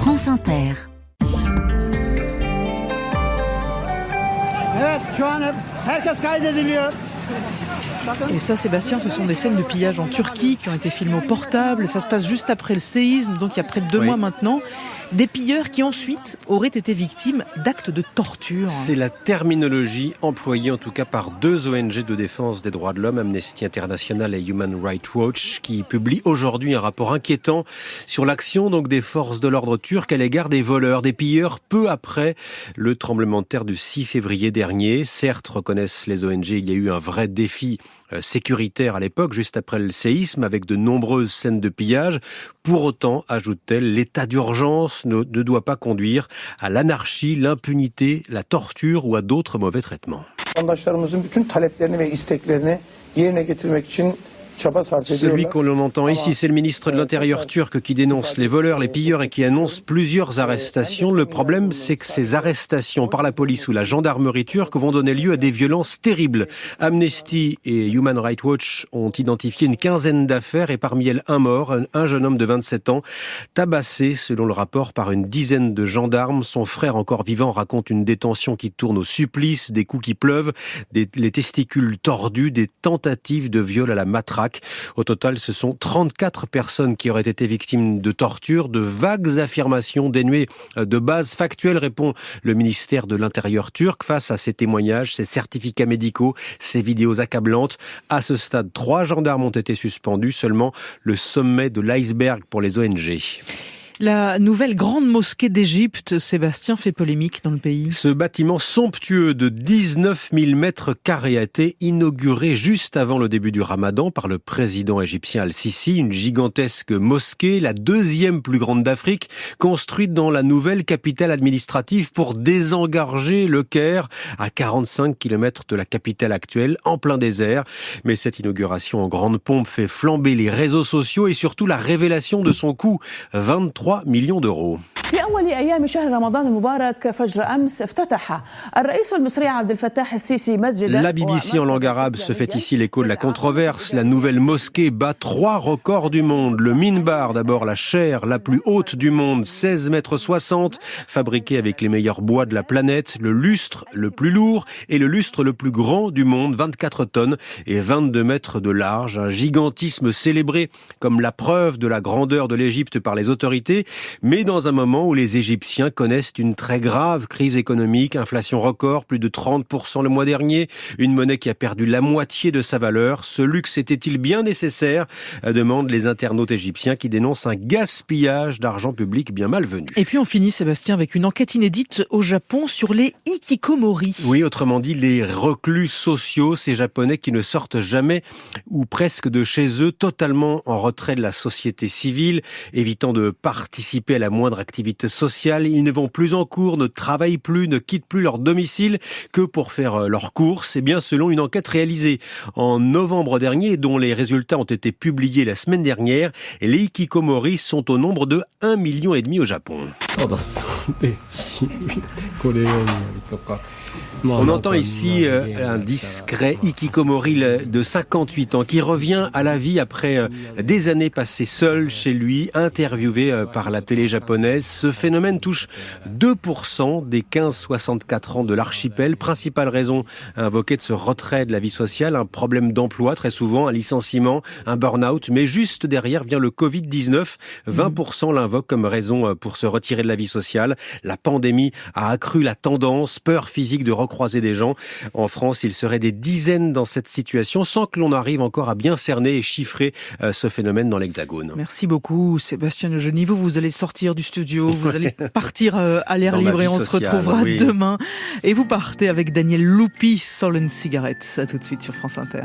France Inter. Et ça, Sébastien, ce sont des scènes de pillage en Turquie qui ont été filmées au portable. Ça se passe juste après le séisme, donc il y a près de 2 mois maintenant. Des pilleurs qui ensuite auraient été victimes d'actes de torture. C'est la terminologie employée en tout cas par 2 ONG de défense des droits de l'homme, Amnesty International et Human Rights Watch, qui publient aujourd'hui un rapport inquiétant sur l'action donc des forces de l'ordre turques à l'égard des voleurs, des pilleurs, peu après le tremblement de terre du 6 février dernier. Certes, reconnaissent les ONG, il y a eu un vrai défi sécuritaire à l'époque, juste après le séisme, avec de nombreuses scènes de pillage. Pour autant, ajoute-t-elle, l'état d'urgence ne doit pas conduire à l'anarchie, l'impunité, la torture ou à d'autres mauvais traitements. Celui qu'on entend ici, c'est le ministre de l'Intérieur turc qui dénonce les voleurs, les pilleurs et qui annonce plusieurs arrestations. Le problème, c'est que ces arrestations par la police ou la gendarmerie turque vont donner lieu à des violences terribles. Amnesty et Human Rights Watch ont identifié une quinzaine d'affaires et parmi elles un mort, un jeune homme de 27 ans, tabassé, selon le rapport, par une dizaine de gendarmes. Son frère encore vivant raconte une détention qui tourne au supplice, des coups qui pleuvent, les testicules tordus, des tentatives de viol à la matraque. Au total, ce sont 34 personnes qui auraient été victimes de torture, de vagues affirmations dénuées de bases factuelles, répond le ministère de l'Intérieur turc face à ces témoignages, ces certificats médicaux, ces vidéos accablantes. À ce stade, 3 gendarmes ont été suspendus, seulement le sommet de l'iceberg pour les ONG. La nouvelle grande mosquée d'Égypte, Sébastien, fait polémique dans le pays. Ce bâtiment somptueux de 19 000 mètres carrés a été inauguré juste avant le début du Ramadan par le président égyptien Al-Sisi. Une gigantesque mosquée, la 2e plus grande d'Afrique, construite dans la nouvelle capitale administrative pour désengorger le Caire, à 45 km de la capitale actuelle, en plein désert. Mais cette inauguration en grande pompe fait flamber les réseaux sociaux et surtout la révélation de son coût, 23 millions d'euros. La BBC en langue arabe se fait ici l'écho de la controverse. La nouvelle mosquée bat 3 records du monde. Le minbar, d'abord la chaire la plus haute du monde, 16,60 mètres, fabriquée avec les meilleurs bois de la planète. Le lustre le plus lourd et le lustre le plus grand du monde, 24 tonnes et 22 mètres de large. Un gigantisme célébré comme la preuve de la grandeur de l'Égypte par les autorités, mais dans un moment où les Égyptiens connaissent une très grave crise économique, inflation record, plus de 30% le mois dernier, une monnaie qui a perdu la moitié de sa valeur. Ce luxe était-il bien nécessaire ? Demandent les internautes égyptiens qui dénoncent un gaspillage d'argent public bien malvenu. Et puis on finit, Sébastien, avec une enquête inédite au Japon sur les hikikomori. Oui, autrement dit, les reclus sociaux, ces Japonais qui ne sortent jamais ou presque de chez eux, totalement en retrait de la société civile, évitant de participer à la moindre activité sociale. Ils ne vont plus en cours, ne travaillent plus, ne quittent plus leur domicile que pour faire leurs courses. Et bien, selon une enquête réalisée en novembre dernier, dont les résultats ont été publiés la semaine dernière, les hikikomori sont au nombre de 1,5 million au Japon. On entend ici un discret hikikomori de 58 ans qui revient à la vie après des années passées seul chez lui, interviewé par la télé japonaise. Ce phénomène touche 2% des 15-64 ans de l'archipel. Principale raison invoquée de ce retrait de la vie sociale, un problème d'emploi très souvent, un licenciement, un burn-out. Mais juste derrière vient le Covid-19. 20% l'invoquent comme raison pour se retirer de la vie sociale. La pandémie a accru la tendance, peur physique de recroiser des gens. En France, il serait des dizaines dans cette situation sans que l'on arrive encore à bien cerner et chiffrer ce phénomène dans l'Hexagone. Merci beaucoup Sébastien Lejeune. Vous allez sortir du studio, vous allez partir à l'air libre et on se retrouvera demain. Et vous partez avec Daniel Loupi, Stolen Cigarettes. À tout de suite sur France Inter.